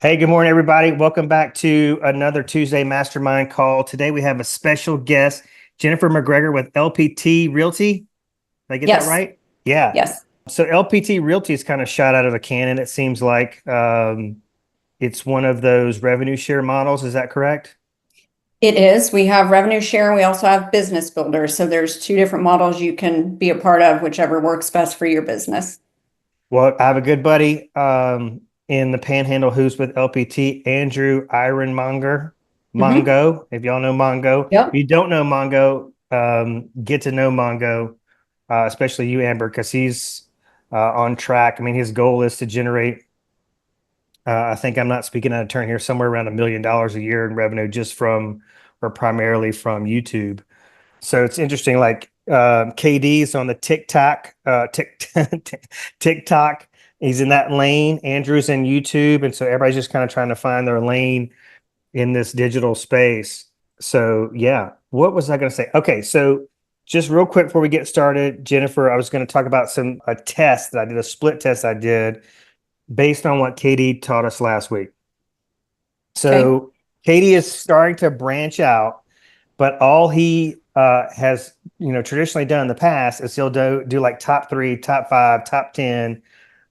Hey, good morning, everybody. Welcome back to another Tuesday Mastermind call. Today we have a special guest, Jennifer McGregor with LPT Realty. Did I get that Yes, right? Yeah. yes, So LPT Realty is kind of shot out of a cannon. It seems like it's one of those revenue share models. Is that correct? it is. We have revenue share. We also have business builders. So there's two different models you can be a part of, whichever works best for your business. Well, I have a good buddy in the Panhandle who's with LPT, Andrew Ironmonger. Hmm. Mongo, if y'all know Mongo. If Yep. you don't know Mongo, get to know Mongo, especially you, Amber, because he's on track. I mean, his goal is to generate, I think I'm not speaking out of turn here, somewhere around $1 million a year in revenue just from, or primarily from YouTube. So it's interesting, like KD's on the TikTok, TikTok. He's in that lane. Andrew's in YouTube, and so everybody's just kind of trying to find their lane in this digital space. So yeah, what was I going to say? Okay, so just real quick before we get started, Jennifer, I was going to talk about a test that I did, a split test I did based on what Katie taught us last week. Okay. So Katie is starting to branch out, but all he has, traditionally done in the past is he'll do like top three, top five, top 10.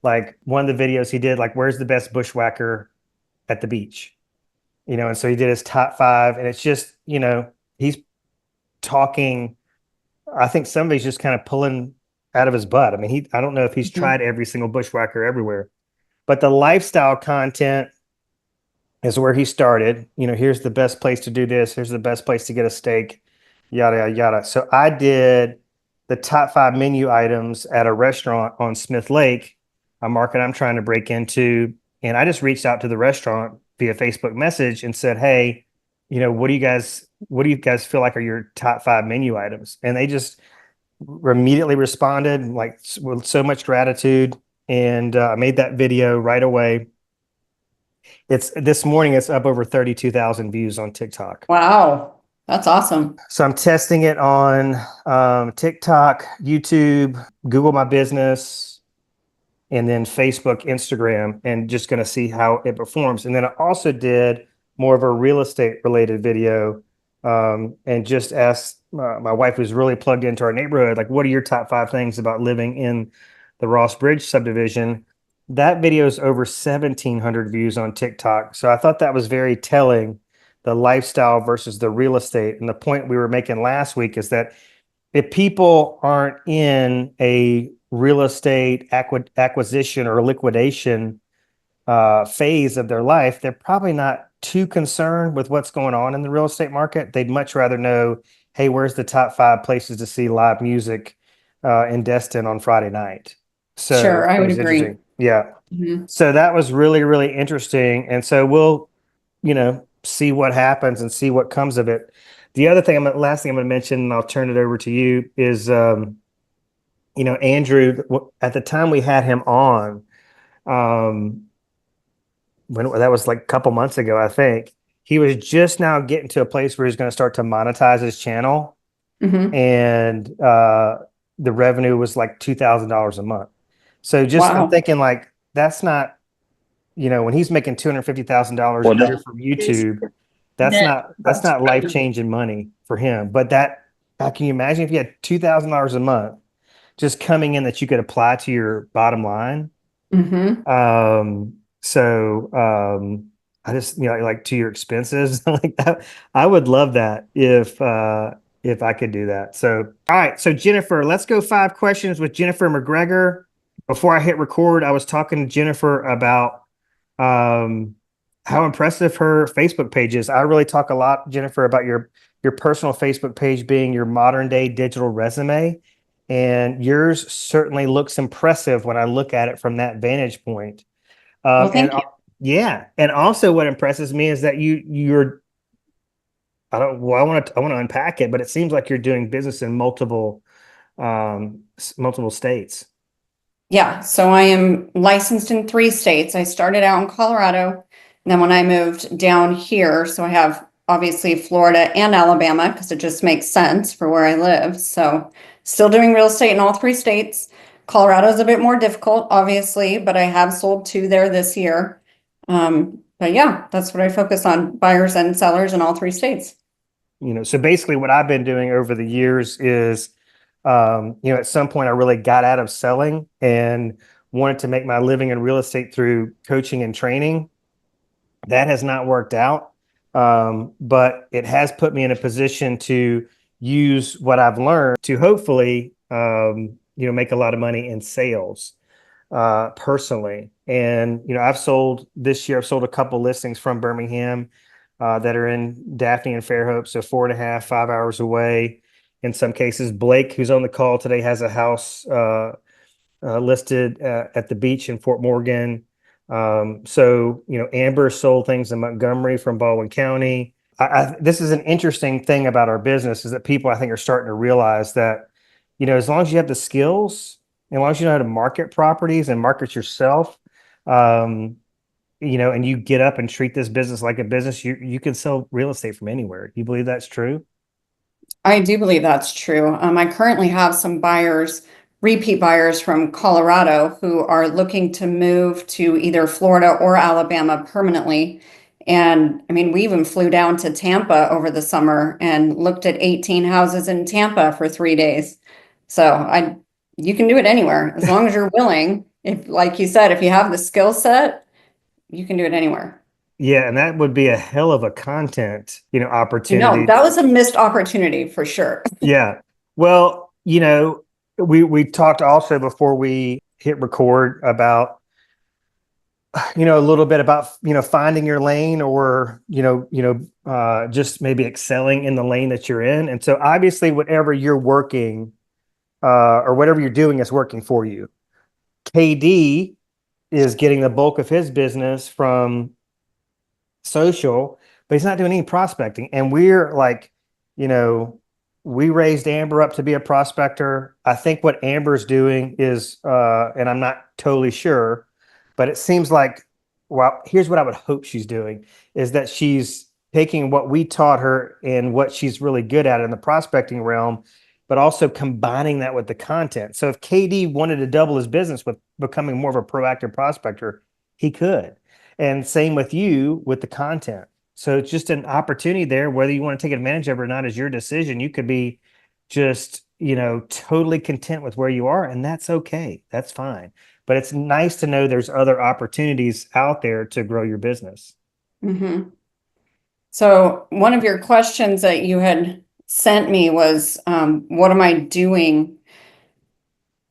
Like one of the videos he did, like, where's the best bushwhacker at the beach? And so he did his top five, and it's just, he's talking. I think somebody's just kind of pulling out of his butt. I mean, I don't know if he's Mhm. tried every single bushwhacker everywhere, but the lifestyle content is where he started. Here's the best place to do this. Here's the best place to get a steak, yada, yada, yada. So I did the top five menu items at a restaurant on Smith Lake, a market I'm trying to break into. And I just reached out to the restaurant via Facebook message and said, hey, what do you guys feel like are your top five menu items? And they just immediately responded like with so much gratitude. And I made that video right away. It's this morning, it's up over 32,000 views on TikTok. Wow. That's awesome. So I'm testing it on TikTok, YouTube, Google My Business, and then Facebook, Instagram, and just going to see how it performs. And then I also did more of a real estate related video, and just asked my wife, who's really plugged into our neighborhood, like, what are your top five things about living in the Ross Bridge subdivision? That video is over 1,700 views on TikTok. So I thought that was very telling, the lifestyle versus the real estate. And the point we were making last week is that if people aren't in a real estate acquisition or liquidation phase of their life, they're probably not too concerned with what's going on in the real estate market. They'd much rather know, hey, where's the top five places to see live music in Destin on Friday night? So Sure, I it would was agree. interesting. Yeah. Mhm. So that was really, really interesting. And so we'll, see what happens and see what comes of it. The other thing, last thing I'm going to mention, and I'll turn it over to you, is, Andrew, at the time we had him on, um, when that was like a couple months ago, I think he was just now getting to a place where he's going to start to monetize his channel, Mhm. and the revenue was like $2,000 a month. So just I'm Wow. thinking like that's not, when he's making $250,000 a Well, year no, from it's YouTube, that's net. not life changing money for him. But can you imagine if you had $2,000 a month just coming in that you could apply to your bottom line? Hmm. I just, like to your expenses like that. I would love that if I could do that. So, all right. So Jennifer, let's go 5 questions with Jennifer McGregor. Before I hit record, I was talking to Jennifer about um how impressive her Facebook page is. I really talk a lot, Jennifer, about your personal Facebook page being your modern day digital resume. And yours certainly looks impressive when I look at it from that vantage point. Well, And thank you. yeah, and also what impresses me is that you're I don't well I want to unpack it, but it seems like you're doing business in multiple states. Yeah, so I am licensed in three states. I started out in Colorado, and then when I moved down here, so I have obviously Florida and Alabama because it just makes sense for where I live. So still doing real estate in all three states. Colorado is a bit more difficult, obviously, but I have sold two there this year. But yeah, that's what I focus on, buyers and sellers in all three states. So basically what I've been doing over the years is, at some point I really got out of selling and wanted to make my living in real estate through coaching and training. That has not worked out. But it has put me in a position to use what I've learned to hopefully, make a lot of money in sales, personally. And, I've sold a couple listings from Birmingham, that are in Daphne and Fairhope. So 4.5, 5 hours away. In some cases, Blake, who's on the call today, has a house, listed, at the beach in Fort Morgan. Amber sold things in Montgomery from Baldwin County. This is an interesting thing about our business is that people, I think, are starting to realize that, as long as you have the skills, and as long as you know how to market properties and market yourself, um, and you get up and treat this business like a business, you can sell real estate from anywhere. You believe that's true? I do believe that's true. I currently have some buyers, repeat buyers from Colorado who are looking to move to either Florida or Alabama permanently. And I mean, we even flew down to Tampa over the summer and looked at 18 houses in Tampa for 3 days. You can do it anywhere as long as you're willing. If, like you said, if you have the skill set, you can do it anywhere. Yeah, and that would be a hell of a content, No, opportunity. that was a missed opportunity for sure. Yeah. Well, we talked also before we hit record about, a little bit about, finding your lane, or, just maybe excelling in the lane that you're in. And so obviously whatever you're working, or whatever you're doing is working for you. KD is getting the bulk of his business from social, but he's not doing any prospecting. And we're like, you know, we raised Amber up to be a prospector. I think what Amber's doing is, and I'm not totally sure, but it seems like, well, here's what I would hope she's doing is that she's taking what we taught her and what she's really good at in the prospecting realm, but also combining that with the content. So if KD wanted to double his business with becoming more of a proactive prospector, he could. And same with you with the content. So it's just an opportunity there. Whether you want to take advantage of it or not is your decision. You could be just, totally content with where you are, and that's okay. That's fine. But it's nice to know there's other opportunities out there to grow your business. Mhm. So one of your questions that you had sent me was, what am I doing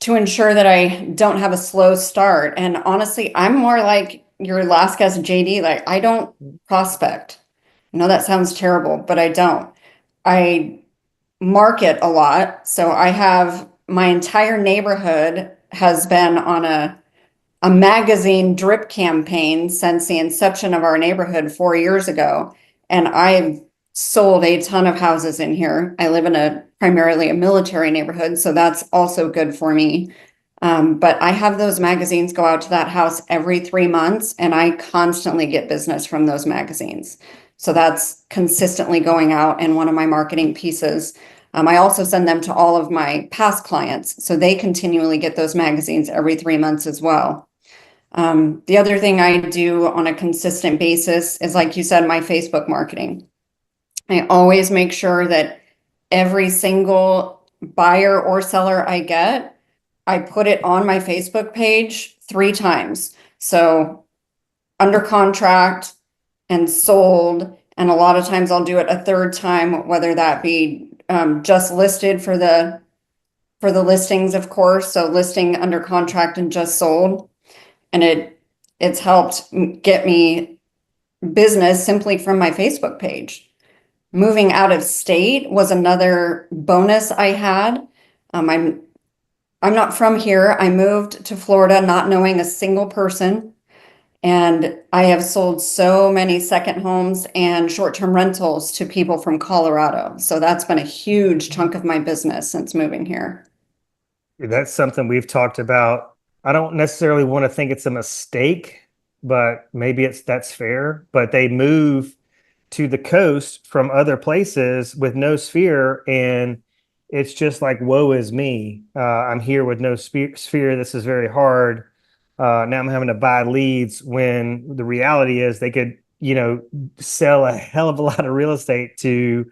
to ensure that I don't have a slow start? And honestly, I'm more like your last guest, JD. Like, I don't prospect. I know that sounds terrible, but I don't. I market a lot. So I have my entire neighborhood has been on a magazine drip campaign since the inception of our neighborhood 4 years ago. And I've sold a ton of houses in here. I live in a primarily a military neighborhood, so that's also good for me. But I have those magazines go out to that house every 3 months, and I constantly get business from those magazines. So that's consistently going out in one of my marketing pieces. I also send them to all of my past clients, so they continually get those magazines every 3 months as well. The other thing I do on a consistent basis is, like you said, my Facebook marketing. I always make sure that every single buyer or seller I get, I put it on my Facebook page 3 times. So under contract and sold, and a lot of times I'll do it a third time, whether that be just listed for the listings, of course. So listing, under contract, and just sold. And it's helped get me business simply from my Facebook page. Moving out of state was another bonus I had. I'm not from here. I moved to Florida not knowing a single person, and I have sold so many second homes and short-term rentals to people from Colorado. So that's been a huge chunk of my business since moving here. That's something we've talked about. I don't necessarily want to think it's a mistake, but maybe that's fair. But they move to the coast from other places with no sphere, and it's just like, woe is me. I'm here with no sphere. This is very hard. Now I'm having to buy leads when the reality is they could, sell a hell of a lot of real estate to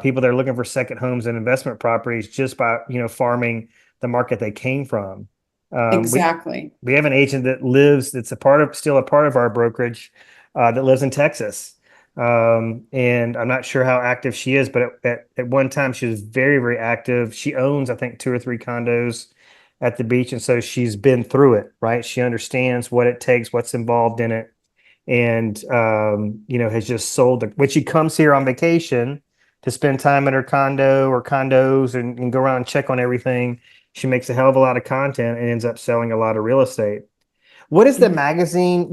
people that are looking for second homes and investment properties just by, farming the market they came from. Um, we Exactly. we have an agent that's still a part of our brokerage, that lives in Texas. And I'm not sure how active she is, but at one time she was very, very active. She owns, I think, 2 or 3 condos at the beach. And so she's been through it, right? She understands what it takes, what's involved in it. And, has just when she comes here on vacation to spend time in her condo or condos and go around and check on everything, she makes a hell of a lot of content and ends up selling a lot of real estate. What is the magazine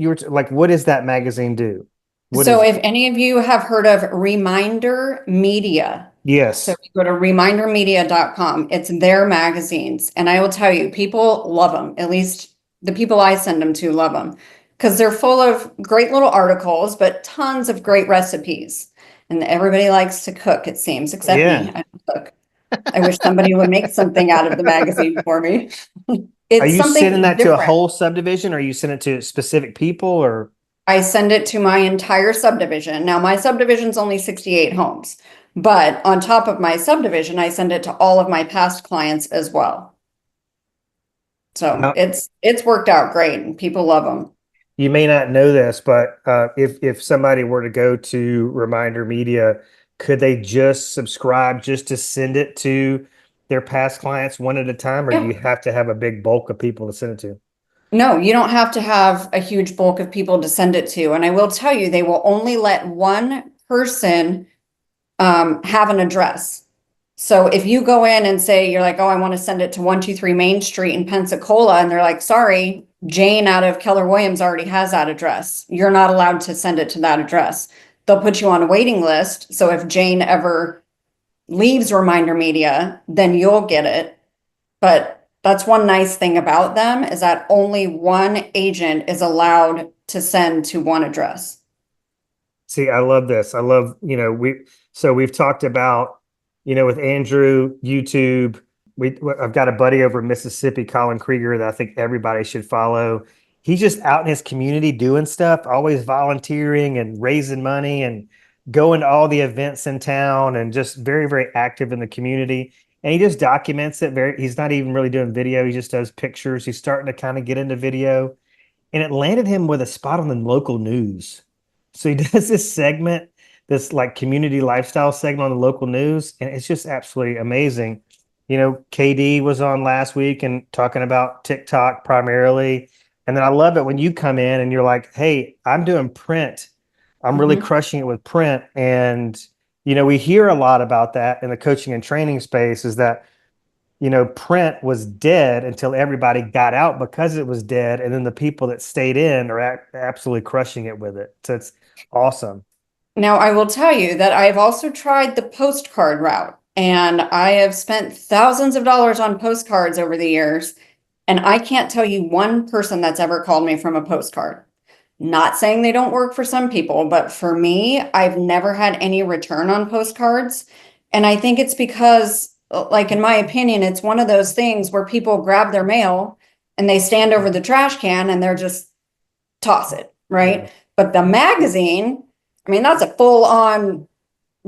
what does that magazine do? What So is it? if any of you have heard of Reminder Media, so Yes. you go to remindermedia.com, it's their magazines. And I will tell you, people love them. At least the people I send them to love them because they're full of great little articles, but tons of great recipes. And everybody likes to cook, it seems, except me. Yeah. I don't cook. I wish somebody would make something out of the magazine for me. Are It's you sending something that to a different. whole subdivision or you send it to specific people or? I send it to my entire subdivision. Now, my subdivision's only 68 homes, but on top of my subdivision, I send it to all of my past clients as well. So Now, it's worked out great and people love them. you may not know this, but if somebody were to go to Reminder Media, could they just subscribe just to send it to their past clients one at a time, or do you Yeah. have to have a big bulk of people to send it to? No, you don't have to have a huge bulk of people to send it to. And I will tell you, they will only let one person have an address. So if you go in and say, you're like, oh, I want to send it to 123 Main Street in Pensacola, and they're like, sorry, Jane out of Keller Williams already has that address. You're not allowed to send it to that address. They'll put you on a waiting list. So if Jane ever leaves Reminder Media, then you'll get it. But that's one nice thing about them is that only one agent is allowed to send to one address. See, I love this. I love, we've talked about, with Andrew, YouTube. I've got a buddy over in Mississippi, Colin Krieger, that I think everybody should follow. He's just out in his community doing stuff, always volunteering and raising money and going to all the events in town and just very, very active in the community. And he just documents it he's not even really doing video. He just does pictures. He's starting to kind of get into video, and it landed him with a spot on the local news. So he does this segment, this like community lifestyle segment on the local news, and it's just absolutely amazing. KD was on last week and talking about TikTok primarily. And then I love it when you come in and you're like, hey, I'm doing print. I'm really Mhm. crushing it with print. And, we hear a lot about that in the coaching and training space is that print was dead until everybody got out because it was dead. And then the people that stayed in are absolutely crushing it with it. So it's awesome. Now, I will tell you that I've also tried the postcard route, and I have spent thousands of dollars on postcards over the years, and I can't tell you one person that's ever called me from a postcard. Not saying they don't work for some people, but for me, I've never had any return on postcards. And I think it's because, like, in my opinion, it's one of those things where people grab their mail and they stand over the trash can and they're just toss it, Yeah. right? But the magazine, I mean, that's a full on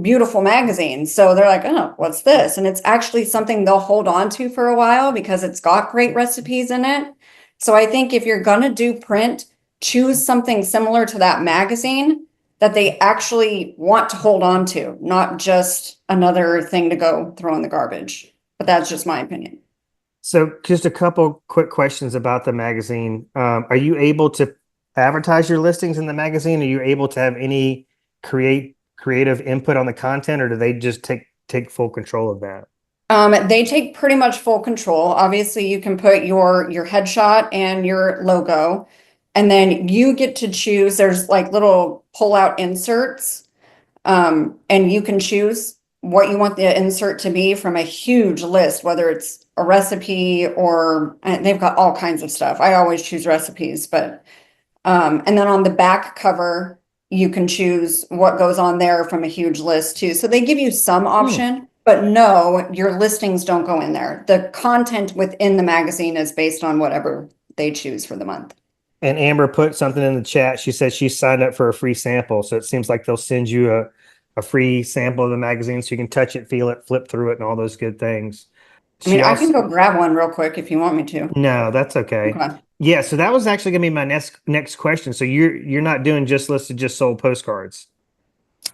beautiful magazine. So they're like, oh, what's this? And it's actually something they'll hold on to for a while because it's got great recipes in it. So I think if you're going to do print, choose something similar to that magazine that they actually want to hold on to, not just another thing to go throw in the garbage. But that's just my opinion. So just a couple quick questions about the magazine. Are you able to advertise your listings in the magazine? Are you able to have any creative input on the content, or do they just take full control of that? They take pretty much full control. Obviously, you can put your headshot and your logo, and then you get to choose. There's like little pull-out inserts, and you can choose what you want the insert to be from a huge list, whether it's a recipe or and they've got all kinds of stuff. I always choose recipes, but and then on the back cover, you can choose what goes on there from a huge list too. So they give you some Hmm. option, but no, your listings don't go in there. The content within the magazine is based on whatever they choose for the month. And Amber put something in the chat. She said she signed up for a free sample. So it seems like they'll send you a free sample of the magazine so you can touch it, feel it, flip through it, and all those good things. I mean, She I can also, go grab one real quick if you want me to. no, that's okay. Okay. Yeah, so that was actually gonna be my next question. So you're not doing just listed, just sold postcards.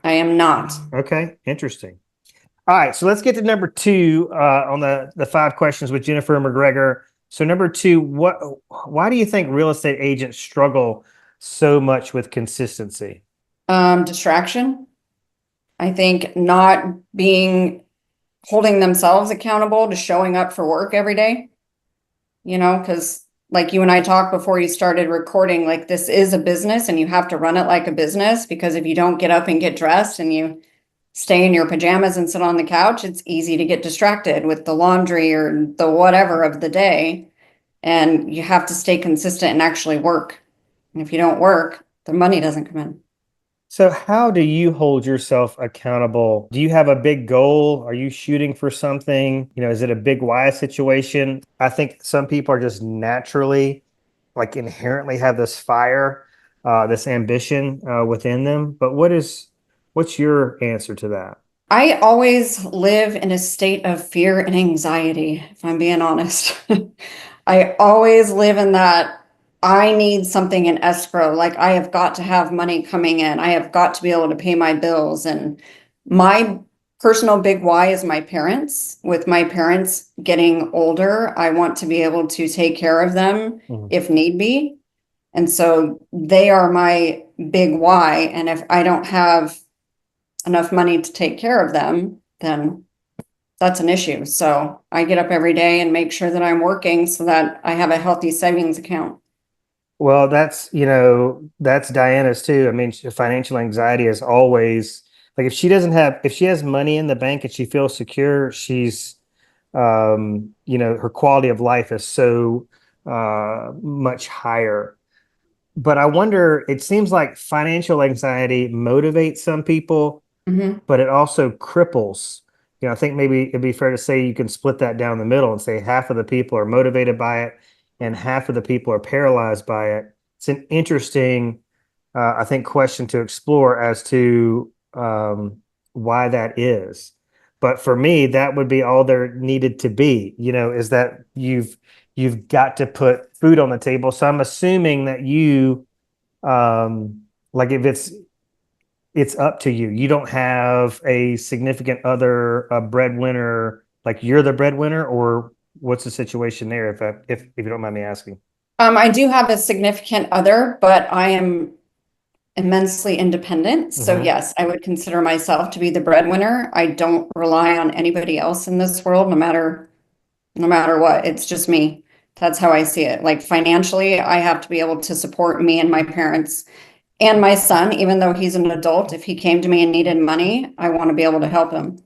I am not. Okay, interesting. All right, so let's get to number two on the five questions with Jennifer McGregor. So number two, why do you think real estate agents struggle so much with consistency? Distraction. I think not being holding themselves accountable to showing up for work every day, because like you and I talked before you started recording, like this is a business and you have to run it like a business, because if you don't get up and get dressed and you stay in your pajamas and sit on the couch, it's easy to get distracted with the laundry or the whatever of the day. And you have to stay consistent and actually work. And if you don't work, the money doesn't come in. So how do you hold yourself accountable? Do you have a big goal? Are you shooting for something? Is it a big why situation? I think some people are just naturally, like inherently have this fire, this ambition within them. But what's your answer to that? I always live in a state of fear and anxiety, if I'm being honest. I always live in that I need something in escrow. Like I have got to have money coming in. I have got to be able to pay my bills. And my personal big why is my parents. With my parents getting older, I want to be able to take care of them Mhm. if need be. And so they are my big why. And if I don't have enough money to take care of them, then that's an issue. So I get up every day and make sure that I'm working so that I have a healthy savings account. Well, that's Diana's too. I mean, financial anxiety is always like if she has money in the bank and she feels secure, her quality of life is so much higher. But I wonder, it seems like financial anxiety motivates some people, Mhm. but it also cripples. I think maybe it'd be fair to say you can split that down the middle and say half of the people are motivated by it and half of the people are paralyzed by it. It's an interesting, I think, question to explore as to why that is. But for me, that would be all there needed to be, is that you've got to put food on the table. So I'm assuming that like if it's up to you. You don't have a significant other, a breadwinner, like you're the breadwinner, or what's the situation there? If you don't mind me asking. I do have a significant other, but I am immensely independent. So Hmm. yes, I would consider myself to be the breadwinner. I don't rely on anybody else in this world, no matter what. It's just me. That's how I see it. Like financially, I have to be able to support me and my parents and my son, even though he's an adult. If he came to me and needed money, I want to be able to help him.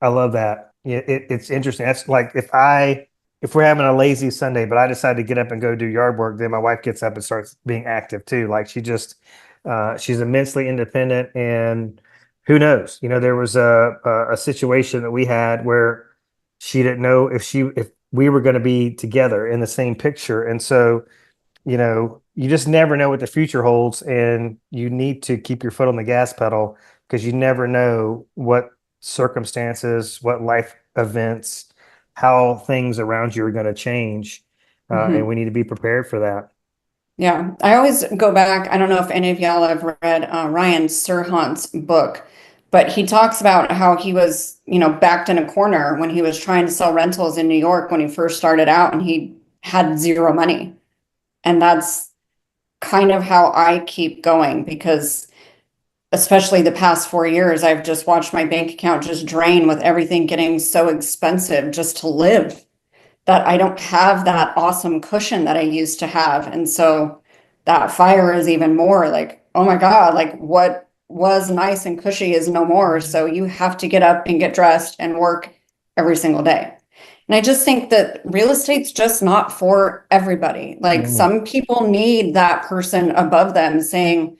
I love that. Yeah, it's interesting. That's like if we're having a lazy Sunday, but I decide to get up and go do yard work, then my wife gets up and starts being active too. Like she's immensely independent, and who knows? There was a situation that we had where she didn't know if we were going to be together in the same picture, and so you just never know what the future holds, and you need to keep your foot on the gas pedal because you never know what circumstances, what life events, how things around you are going to change. And Mhm. we need to be prepared for that. Yeah, I always go back. I don't know if any of y'all have read Ryan Serhant's book, but he talks about how he was, backed in a corner when he was trying to sell rentals in New York when he first started out, and he had zero money. And that's kind of how I keep going, because especially the past 4 years, I've just watched my bank account just drain with everything getting so expensive just to live, that I don't have that awesome cushion that I used to have. And so that fire is even more like, oh my God, like what was nice and cushy is no more. So you have to get up and get dressed and work every single day. And I just think that real estate's just not for everybody. Like Mhm. some people need that person above them saying,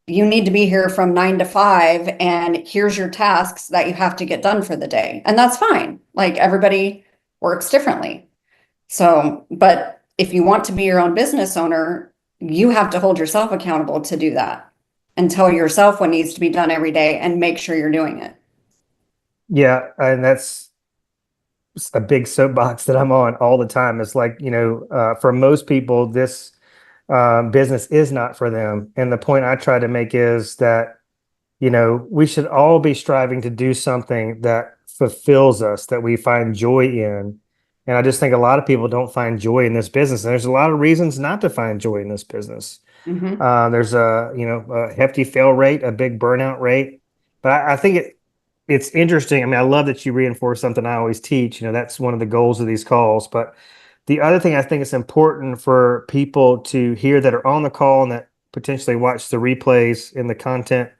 you need to be here from 9 to 5, and here's your tasks that you have to get done for the day. And that's fine. Like everybody works differently. So, but if you want to be your own business owner, you have to hold yourself accountable to do that and tell yourself what needs to be done every day and make sure you're doing it. Yeah, and that's a big soapbox that I'm on all the time. It's like, for most people, this business is not for them. And the point I try to make is that, we should all be striving to do something that fulfills us, that we find joy in. And I just think a lot of people don't find joy in this business. And there's a lot of reasons not to find joy in this business. Mm-hmm. There's a hefty fail rate, a big burnout rate. But I think it's interesting. I mean, I love that you reinforce something I always teach. That's one of the goals of these calls. But the other thing I think it's important for people to hear that are on the call and that potentially watch the replays in the content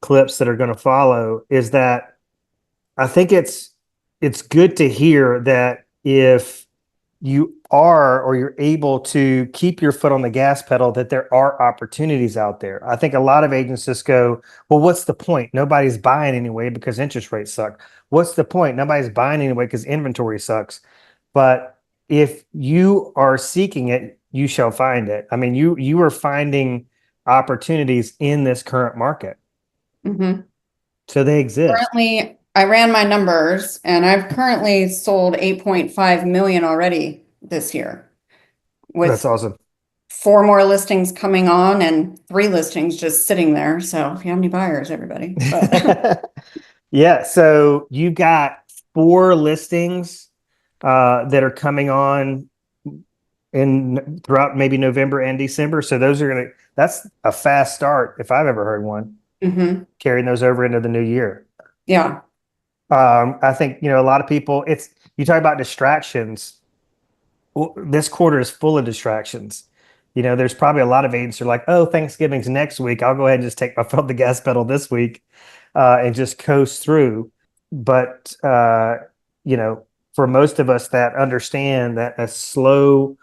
clips that are going to follow is that I think it's good to hear that if you are or you're able to keep your foot on the gas pedal, that there are opportunities out there. I think a lot of agents just go, well, what's the point? Nobody's buying anyway because interest rates suck. What's the point? Nobody's buying anyway because inventory sucks. But if you are seeking it, you shall find it. I mean, you are finding opportunities in this current market. Mm-hmm. So they exist. Currently, I ran my numbers and I've currently sold 8.5 million already this year That's with awesome. 4 more listings coming on and 3 listings just sitting there. So if you have any buyers, everybody, but Yeah, so you've got 4 listings that are coming on in throughout maybe November and December. So that's a fast start if I've ever heard one, Mhm. carrying those over into the new year. Yeah. I think, a lot of people, you talk about distractions. Well, this quarter is full of distractions. There's probably a lot of agents who are like, oh, Thanksgiving's next week. I'll go ahead and just take my foot off the gas pedal this week and just coast through. But, for most of us that understand that a slow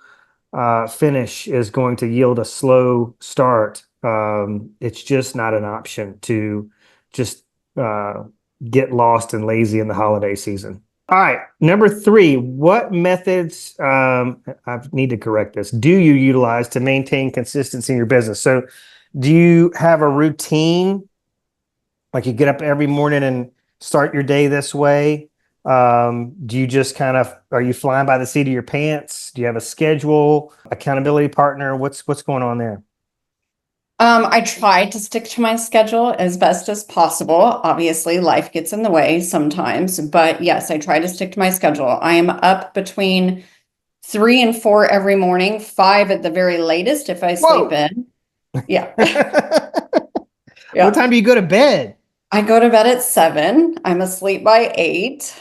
finish is going to yield a slow start, it's just not an option to just uh, get lost and lazy in the holiday season. All right, number 3, what methods, I need to correct this, do you utilize to maintain consistency in your business? So do you have a routine? Like you get up every morning and start your day this way? Do you just are you flying by the seat of your pants? Do you have a schedule, accountability partner? What's going on there? I try to stick to my schedule as best as possible. Obviously, life gets in the way sometimes, but yes, I try to stick to my schedule. I am up between 3 and 4 every morning, 5 at the very latest if I sleep Whoa. in. Yeah. What Yeah. time do you go to bed? I go to bed at 7. I'm asleep by 8.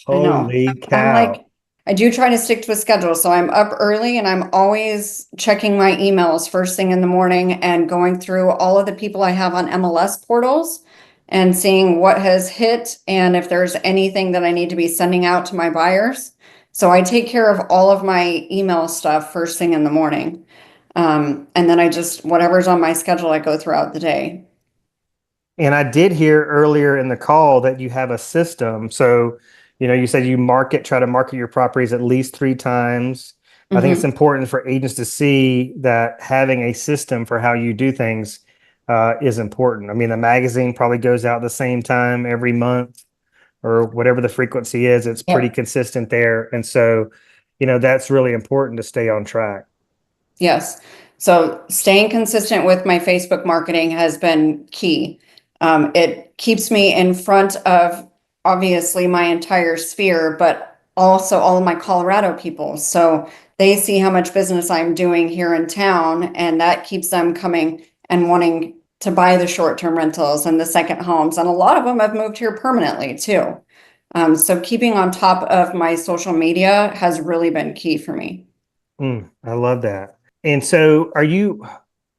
I know. Holy I'm cow. like, I do try to stick to a schedule. So I'm up early and I'm always checking my emails first thing in the morning and going through all of the people I have on MLS portals and seeing what has hit and if there's anything that I need to be sending out to my buyers. So I take care of all of my email stuff first thing in the morning. And then whatever's on my schedule, I go throughout the day. And I did hear earlier in the call that you have a system. So, you said try to market your properties at least 3 times. I think it's Mhm. important for agents to see that having a system for how you do things is important. I mean, the magazine probably goes out the same time every month or whatever the frequency is. It's pretty Yep. consistent there. And so, that's really important to stay on track. Yes. So staying consistent with my Facebook marketing has been key. It keeps me in front of obviously my entire sphere, but also all of my Colorado people. So they see how much business I'm doing here in town, and that keeps them coming and wanting to buy the short-term rentals and the second homes. And a lot of them have moved here permanently too. So keeping on top of my social media has really been key for me. I love that. And so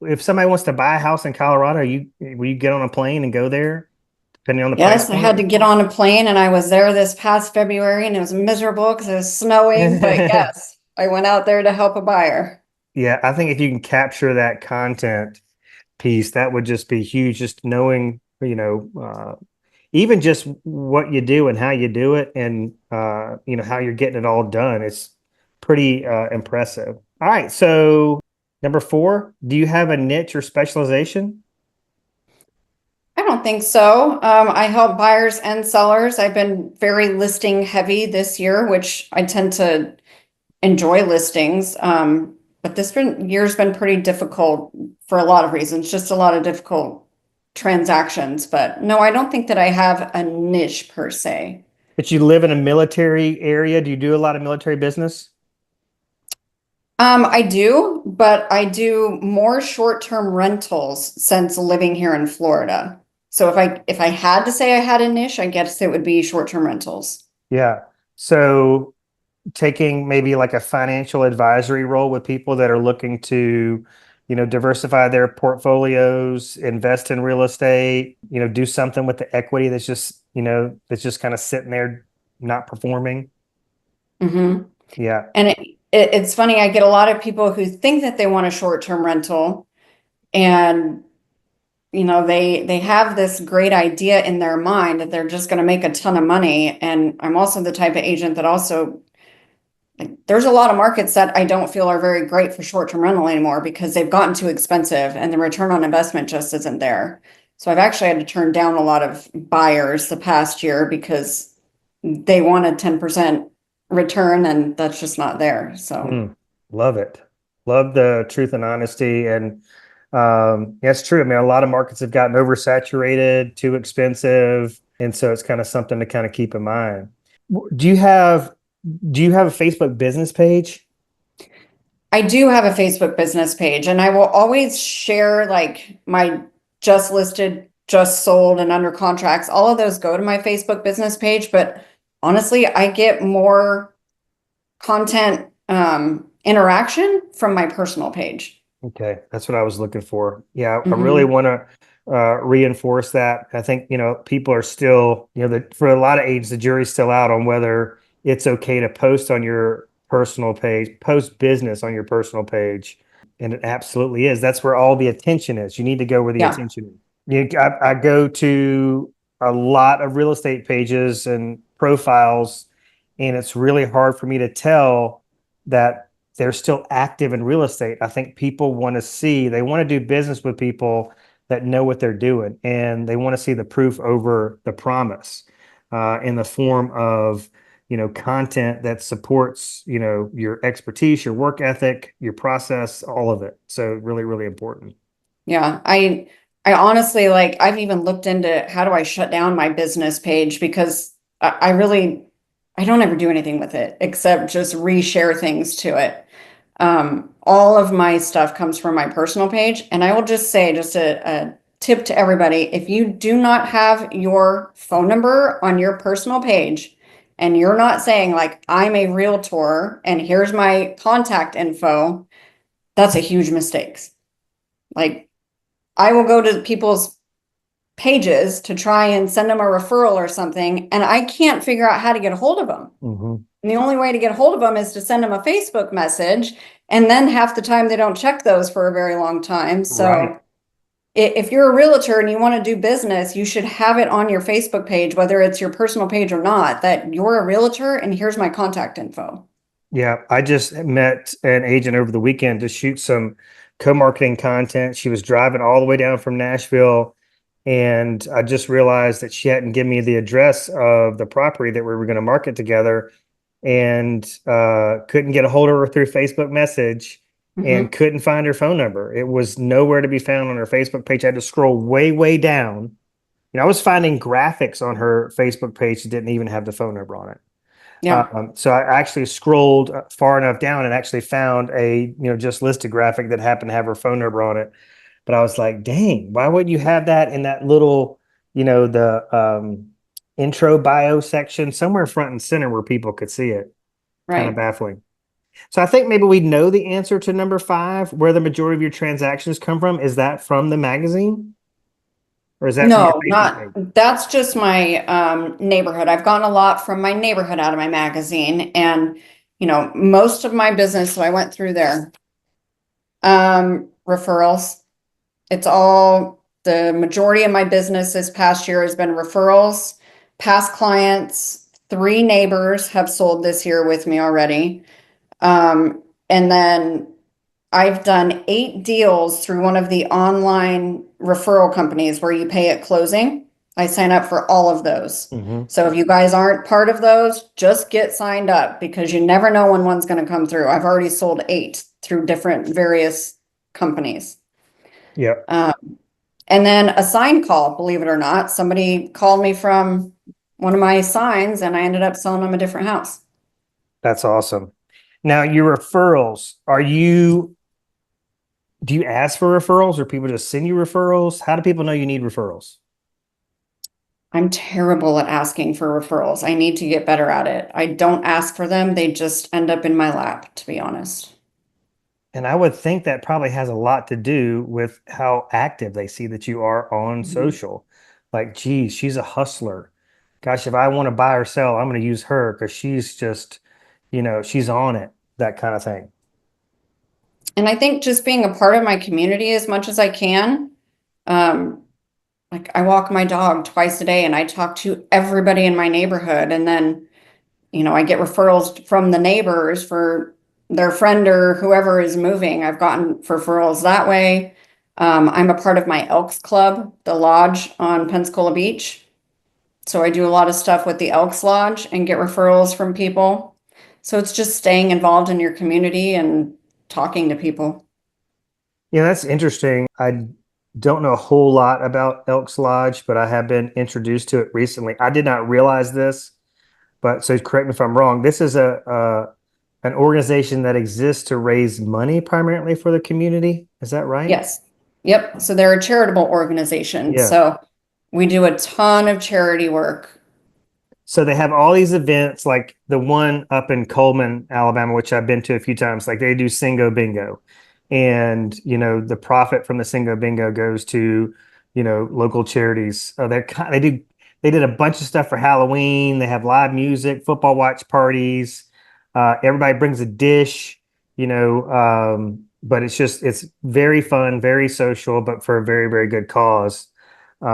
if somebody wants to buy a house in Colorado, will you get on a plane and go there, depending on the price Yes, I had point? to get on a plane and I was there this past February and it was miserable because it was snowing, but yes, I went out there to help a buyer. Yeah, I think if you can capture that content piece, that would just be huge. Just knowing, even just what you do and how you do it and, how you're getting it all done. It's pretty impressive. All right. So number 4, do you have a niche or specialization? I don't think so. I help buyers and sellers. I've been very listing heavy this year, which I tend to enjoy listings. But year's been pretty difficult for a lot of reasons, just a lot of difficult transactions. But no, I don't think that I have a niche per se. But you live in a military area. Do you do a lot of military business? I do, but I do more short-term rentals since living here in Florida. So if I had to say I had a niche, I guess it would be short-term rentals. Yeah. So taking maybe like a financial advisory role with people that are looking to, diversify their portfolios, invest in real estate, do something with the equity that's just kind of sitting there not performing. Hmm. Yeah. And it's funny, I get a lot of people who think that they want a short-term rental and they have this great idea in their mind that they're just going to make a ton of money. And I'm also the type of agent that also like, there's a lot of markets that I don't feel are very great for short-term rental anymore because they've gotten too expensive and the return on investment just isn't there. So I've actually had to turn down a lot of buyers the past year because they want a 10% return and that's just not there. So Love it. Love the truth and honesty. And yeah, it's true. I mean, a lot of markets have gotten oversaturated, too expensive. And so it's kind of something to kind of keep in mind. Do you have a Facebook business page? I do have a Facebook business page and I will always share like my just listed, just sold, and under contracts. All of those go to my Facebook business page, but honestly, I get more content interaction from my personal page. Okay, that's what I was looking for. Yeah, I really Hmm. want to reinforce that. I think, people are still, for a lot of agents, the jury's still out on whether it's okay to post on your personal page, post business on your personal page. And it absolutely is. That's where all the attention is. You need to go where the Yeah, attention is. I go to a lot of real estate pages and profiles, and it's really hard for me to tell that they're still active in real estate. I think people want to see, they want to do business with people that know what they're doing, and they want to see the proof over the promise in the form of, content that supports, your expertise, your work ethic, your process, all of it. So really, really important. yeah. I honestly like I've even looked into how do I shut down my business page because I really I don't ever do anything with it except just reshare things to it. All of my stuff comes from my personal page. And I will just say, just a tip to everybody, if you do not have your phone number on your personal page and you're not saying like, I'm a realtor and here's my contact info, that's a huge mistake. Like I will go to people's pages to try and send them a referral or something, and I can't figure out how to get a hold of them. Mm-hmm. And the only way to get a hold of them is to send them a Facebook message. And then half the time they don't check those for a very long time. Right. So if you're a realtor and you want to do business, you should have it on your Facebook page, whether it's your personal page or not, that you're a realtor and here's my contact info. Yeah, I just met an agent over the weekend to shoot some co-marketing content. She was driving all the way down from Nashville, and I just realized that she hadn't given me the address of the property that we were going to market together, and couldn't get a hold of her through Facebook message, and Mm-hmm. couldn't find her phone number. It was nowhere to be found on her Facebook page. I had to scroll way, way down. I was finding graphics on her Facebook page that didn't even have the phone number on it. Yeah. So I actually scrolled far enough down and actually found a, just listed graphic that happened to have her phone number on it. But I was like, dang, why wouldn't you have that in that little, the intro bio section somewhere front and center where people could see it? Kind of Right. baffling. So I think maybe we know the answer to number 5, where the majority of your transactions come from. Is that from the magazine, or is that from your No, Facebook page? not that's just my neighborhood. I've gotten a lot from my neighborhood out of my magazine and most of my business, so I went through there. Referrals. It's all the majority of my business this past year has been referrals, past clients, 3 neighbors have sold this year with me already. And then I've done 8 deals through one of the online referral companies where you pay at closing. I sign up for all of those. Hmm. So if you guys aren't part of those, just get signed up because you never know when one's going to come through. I've already sold 8 through different various companies. Yep. Um, and then a sign call, believe it or not, somebody called me from one of my signs and I ended up selling them a different house. That's awesome. Now, your referrals, do you ask for referrals or people just send you referrals? How do people know you need referrals? I'm terrible at asking for referrals. I need to get better at it. I don't ask for them, they just end up in my lap, to be honest. And I would think that probably has a lot to do with how active they see that you are on Mhm. social. Like, geez, she's a hustler. Gosh, if I want to buy or sell, I'm going to use her because she's just, she's on it, that kind of thing. And I think just being a part of my community as much as I can. Um, like I walk my dog twice a day and I talk to everybody in my neighborhood. And then, I get referrals from the neighbors for their friend or whoever is moving. I've gotten referrals that way. I'm a part of my Elks Club, the lodge on Pensacola Beach. So I do a lot of stuff with the Elks Lodge and get referrals from people. So it's just staying involved in your community and talking to people. Yeah, that's interesting. I don't know a whole lot about Elks Lodge, but I have been introduced to it recently. I did not realize this, but so correct me if I'm wrong. This is an organization that exists to raise money primarily for the community. Is that right? Yes. Yep. So they're a charitable organization. Yeah. So we do a ton of charity work. So they have all these events, like the one up in Coleman, Alabama, which I've been to a few times. Like they do Singo Bingo, and the profit from the Singo Bingo goes to local charities. They did a bunch of stuff for Halloween. They have live music, football watch parties. Everybody brings a dish, but it's very fun, very social, but for a very, very good cause. Hmm.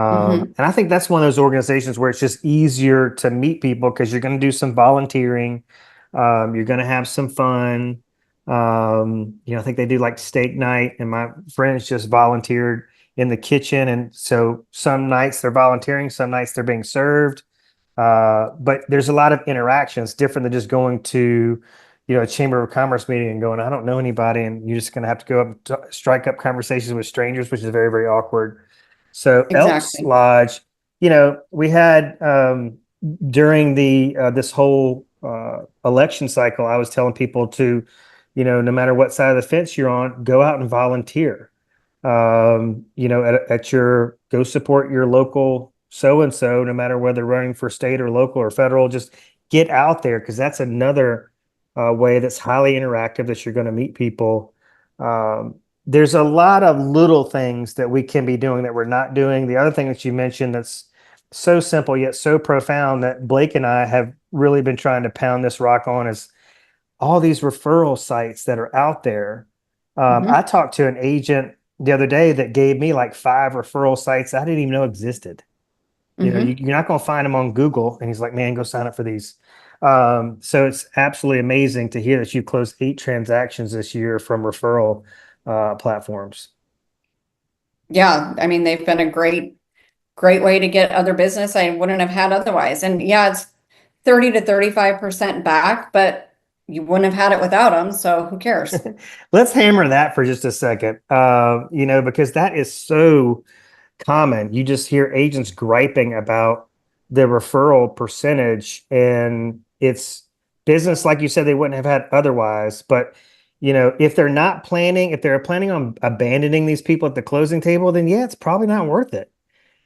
And I think that's one of those organizations where it's just easier to meet people because you're going to do some volunteering. You're going to have some fun. I think they do like steak night, and my friends just volunteered in the kitchen. And so some nights they're volunteering, some nights they're being served. But there's a lot of interactions different than just going to, a Chamber of Commerce meeting and going, I don't know anybody. And you're just going to have to go up and strike up conversations with strangers, which is very, very awkward. So Elks Exactly. Lodge, we had during the this whole election cycle, I was telling people to, no matter what side of the fence you're on, go out and volunteer. At your go support your local so and so, no matter whether running for state or local or federal. Just get out there because that's another way that's highly interactive that you're going to meet people. Um, there's a lot of little things that we can be doing that we're not doing. The other thing that you mentioned that's so simple yet so profound that Blake and I have really been trying to pound this rock on is all these referral sites that are out there. I Hmm. talked to an agent the other day that gave me like 5 referral sites I didn't even know existed. Hmm. You're not going to find them on Google. And he's like, man, go sign up for these. So it's absolutely amazing to hear that you closed 8 transactions this year from referral platforms. Yeah. I mean, they've been a great way to get other business I wouldn't have had otherwise. And yeah, it's 30 to 35% back, but you wouldn't have had it without them. So who cares? Let's hammer that for just a second, because that is so common. You just hear agents griping about the referral percentage, and it's business like you said they wouldn't have had otherwise. But if they're planning on abandoning these people at the closing table, then yeah, it's probably not worth it.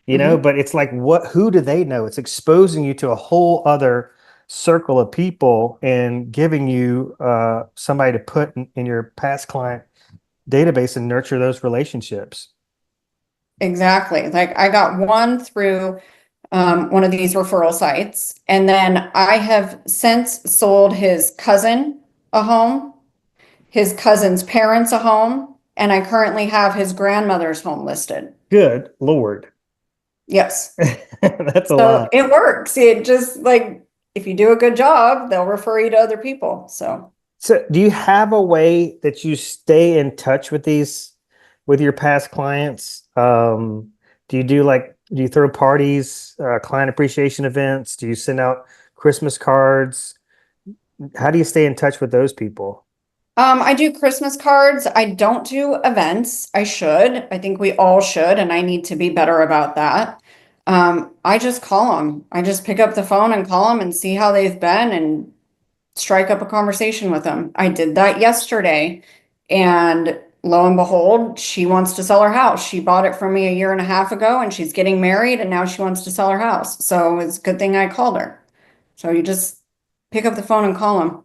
Hmm. But it's like who do they know? It's exposing you to a whole other circle of people and giving you somebody to put in your past client database and nurture those relationships. Exactly. Like I got one through one of these referral sites, and then I have since sold his cousin a home, his cousin's parents a home, and I currently have his grandmother's home listed. Good Lord. Yes. That's a So lot. it works. It just like if you do a good job, they'll refer you to other people. So So do you have a way that you stay in touch with with your past clients? Do you do you throw parties, client appreciation events? Do you send out Christmas cards? How do you stay in touch with those people? I do Christmas cards. I don't do events. I should. I think we all should, and I need to be better about that. I just call them. I just pick up the phone and call them and see how they've been and strike up a conversation with them. I did that yesterday, and lo and behold, she wants to sell her house. She bought it from me a year and a half ago, and she's getting married, and now she wants to sell her house. So it's a good thing I called her. So you just pick up the phone and call them.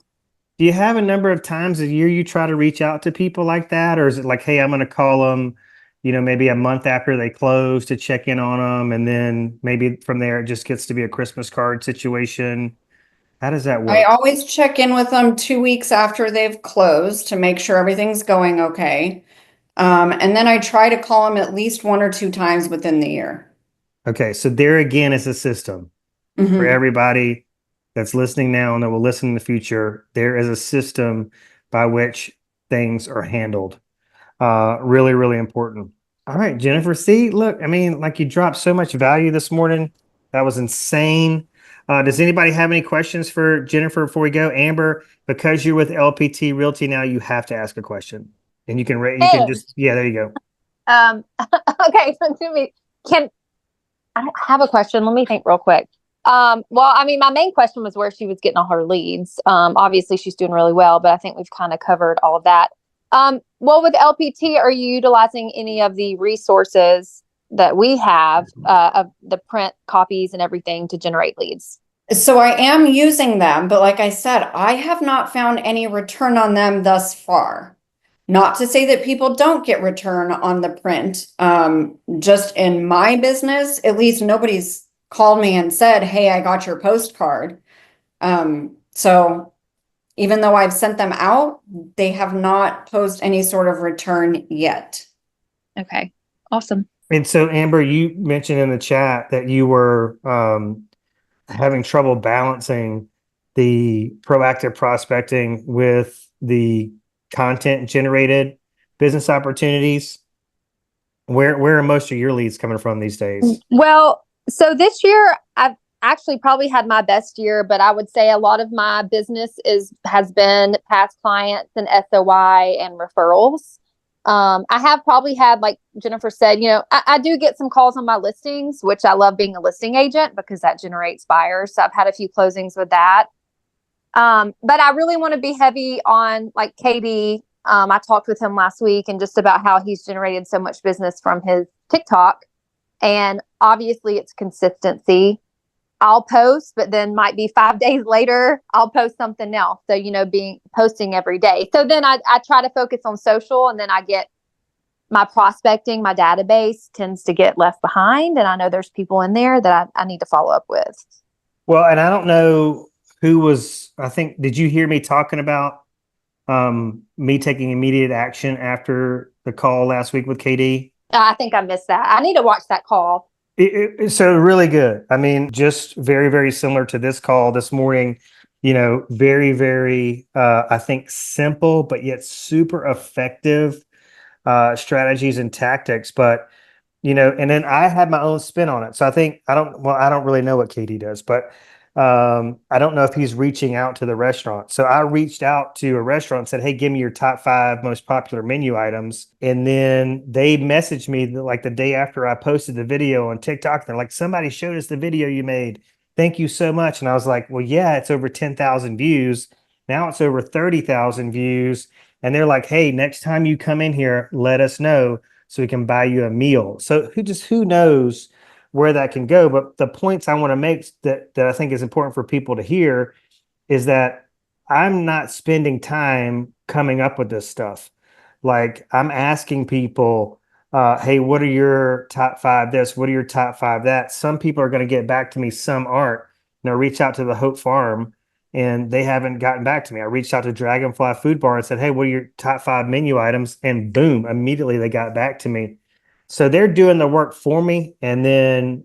Do you have a number of times a year you try to reach out to people like that? Or is it like, hey, I'm going to call them, maybe a month after they close to check in on them. And then maybe from there, it just gets to be a Christmas card situation. How does that I work? always check in with them 2 weeks after they've closed to make sure everything's going okay. And then I try to call them at least 1 or 2 times within the year. Okay. So there again is a system for Hmm. everybody that's listening now and that will listen in the future. There is a system by which things are handled. Really, really important. All right, Jennifer. See, look, I mean, like you dropped so much value this morning. That was insane. Does anybody have any questions for Jennifer before we go? Amber, because you're with LPT Realty now, you have to ask a question, and you can Hey, just yeah, there you go. um, okay, so to me, can I have a question? Let me think real quick. Well, I mean, my main question was where she was getting all her leads. Obviously she's doing really well, but I think we've kind of covered all of that. Well, with LPT, are you utilizing any of the resources that we have, of the print copies and everything to generate leads? So I am using them, but like I said, I have not found any return on them thus far. Not to say that people don't get return on the print. Just in my business, at least nobody's called me and said, "Hey, I got your postcard." So even though I've sent them out, they have not posed any sort of return yet. Okay, awesome. And so, Amber, you mentioned in the chat that you were having trouble balancing the proactive prospecting with the content generated business opportunities. Where are most of your leads coming from these days? Well, so this year I've actually probably had my best year, but I would say a lot of my business has been past clients and SOI and referrals. I have probably had, like Jennifer said, I do get some calls on my listings, which I love being a listing agent because that generates buyers. So I've had a few closings with that. But I really want to be heavy on like KD. I talked with him last week and just about how he's generated so much business from his TikTok. And obviously it's consistency. I'll post, but then might be 5 days later, I'll post something else. So, being posting every day. So then I try to focus on social, and then I get my prospecting, my database tends to get left behind. And I know there's people in there that I need to follow up with. Well, and I don't know I think, did you hear me talking about me taking immediate action after the call last week with KD? I think I missed that. I need to watch that call. So really good. I mean, just very, very similar to this call this morning, very, very, I think simple, but yet super effective strategies and tactics. But and then I had my own spin on it. So I don't really know what Katie does, but I don't know if he's reaching out to the restaurant. So I reached out to a restaurant and said, "Hey, give me your top 5 most popular menu items." And then they messaged me like the day after I posted the video on TikTok. They're like, "Somebody showed us the video you made. Thank you so much." And I was like, "Well, yeah, it's over 10,000 views. Now it's over 30,000 views." And they're like, "Hey, next time you come in here, let us know so we can buy you a meal." So who knows where that can go? But the points I want to make that I think is important for people to hear is that I'm not spending time coming up with this stuff. Like I'm asking people, hey, what are your top 5 this? What are your top 5 that? Some people are going to get back to me, some aren't. Reach out to the Hope Farm and they haven't gotten back to me. I reached out to Dragonfly Food Bar and said, "Hey, what are your top 5 menu items?" And boom, immediately they got back to me. So they're doing the work for me. And then,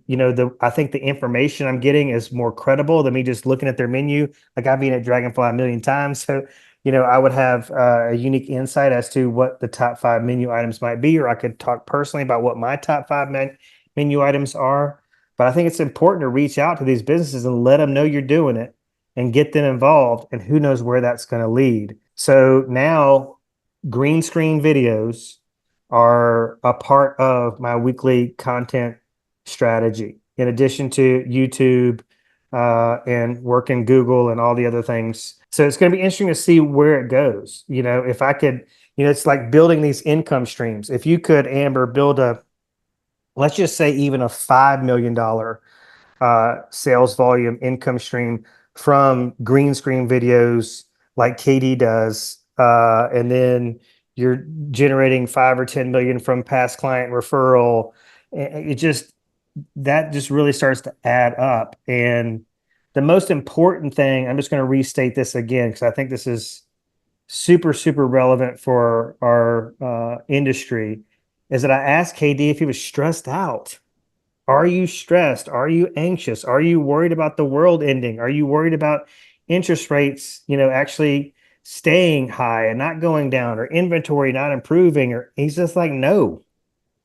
I think the information I'm getting is more credible than me just looking at their menu. Like I've been at Dragonfly a million times. So I would have a unique insight as to what the top 5 menu items might be, or I could talk personally about what my top 5 menu items are. But I think it's important to reach out to these businesses and let them know you're doing it and get them involved. And who knows where that's going to lead. So now green screen videos are a part of my weekly content strategy, in addition to YouTube and work in Google and all the other things. So it's going to be interesting to see where it goes. If I could, it's like building these income streams. If you could, Amber, build let's just say even a $5 million sales volume income stream from green screen videos like KD does, and then you're generating 5 or 10 million from past client referral. That just really starts to add up. And the most important thing, I'm just going to restate this again because I think this is super, super relevant for our industry, is that I asked KD if he was stressed out. Are you stressed? Are you anxious? Are you worried about the world ending? Are you worried about interest rates, actually staying high and not going down, or inventory not improving? Or he's just like, no.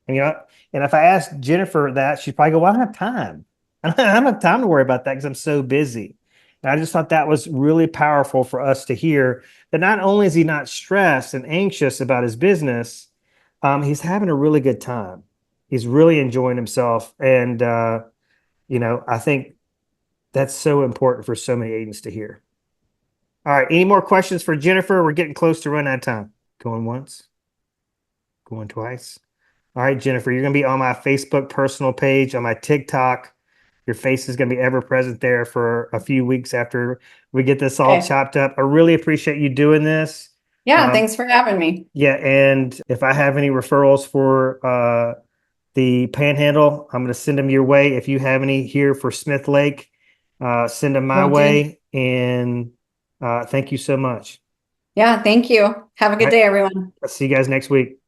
And, and if I asked Jennifer that, she'd probably go, well, I don't have time. I don't have time to worry about that because I'm so busy. And I just thought that was really powerful for us to hear, that not only is he not stressed and anxious about his business, he's having a really good time. He's really enjoying himself. And, I think that's so important for so many agents to hear. All right. Any more questions for Jennifer? We're getting close to run out of time. Going once, going twice. All right, Jennifer, you're going to be on my Facebook personal page, on my TikTok. Your face is going to be ever present there for a few weeks after we get this all chopped up. I really appreciate you doing this. Yeah, thanks for having me. Yeah, and if I have any referrals for the Panhandle, I'm going to send them your way. If you have any here for Smith Lake, send them my Will do. way. And thank you so much. Yeah, thank you. Have a good Right. day, everyone. I'll see you guys next week.